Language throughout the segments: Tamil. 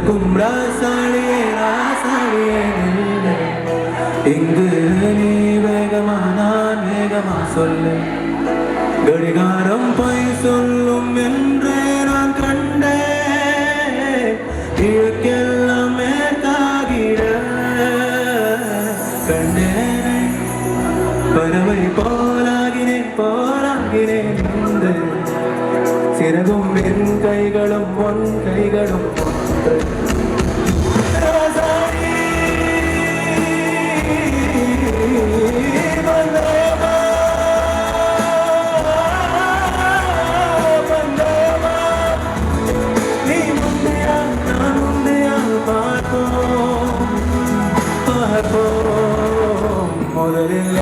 மறுக்கும் ராசாடியே ராசாடியே நில்லை. இங்கு நீ வேகமா நான் வேகமா சொல்லு. கடிகாரம் பொய் சொல்லும் என்றே நான் கண்டேன். இழுக்கெல்லாம் மேற்காகிட கண்டேன். பறவை போலாகினேன் போலாகினேன். சிறகும் என் கைகளும் பொன் கைகளும் முதலில்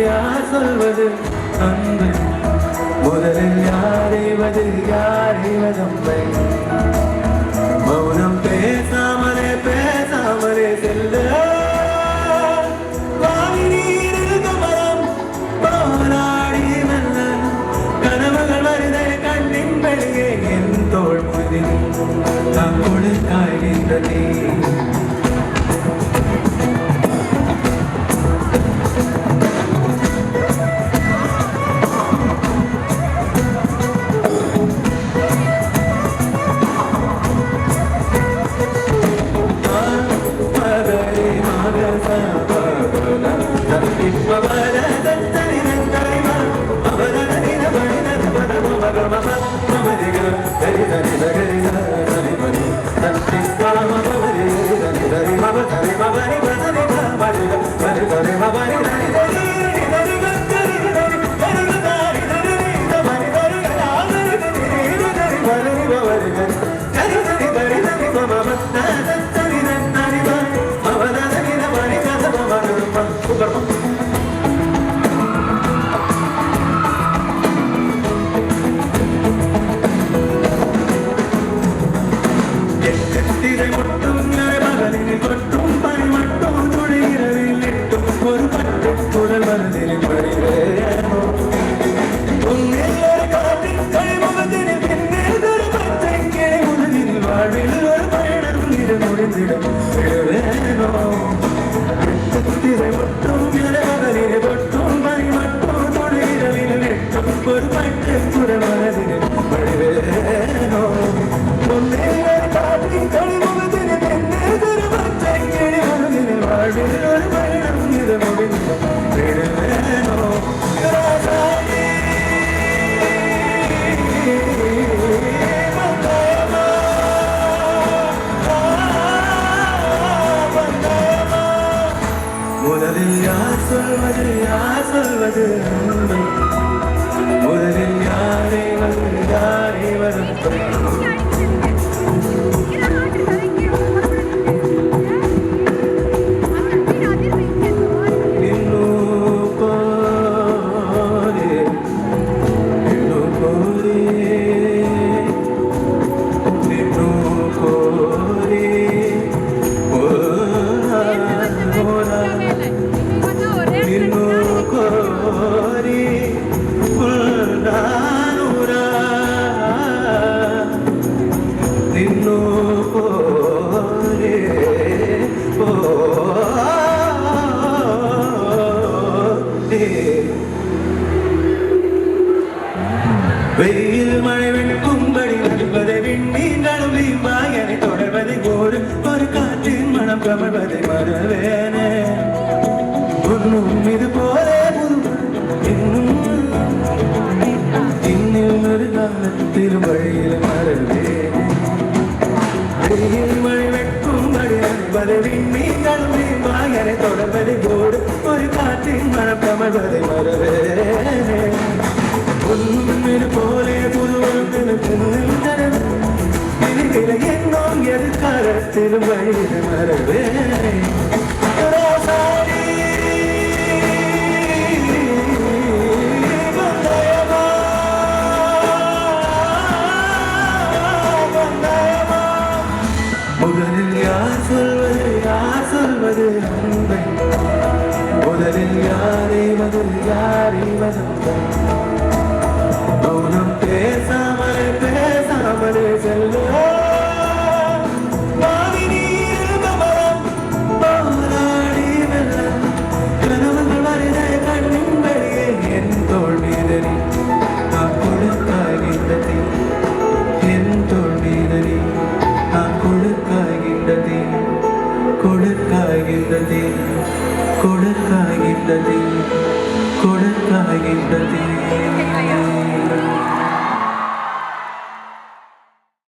யார் சொல்வது அன்பு? முதலில் யாரைவது யாரைவதம்பை? மௌனம் பேசாமலே பேசாமலே செல்ல வாங்கி நீரில் கமலம் போராடி மெல்ல கனவுகள் வருதை கண்ணின் வெளியே என் தோள் முதில் நாம் கொடுக்காய்கின்ற நீ. முதலில் யார் சொல்வது உண்மை? முதலில் யாரை வரும் வெயில் மழை வெண்கும்படி நடுவதை விண்ணீங்களும் வீம்பாயனை தொடர்வதை ஒரு காற்றின் மனம் கமழ்வதை மறவேனே. ஒன்னும் இது போலே இன்னும் ஒரு காலத்திலும் வழியில் மறவேனே. வெயில் மழை வெண்கும்படி நடுவதை விண்ணீங்களும் வீம்பாயனை தொடர்வதை ஒரு காற்றின் மனம் கமழ்வதை மறவேனே. போலே என்னும் எதிர்காலத்திலும் வழியில் மறவே. முதலில் யார் சொல்வது அன்பை? முதலில் யாரைவது மௌனம் பேசாமலே பேசாமலே செல்ல கொடுக்காகின்றதே கொடுக்காகின்றதே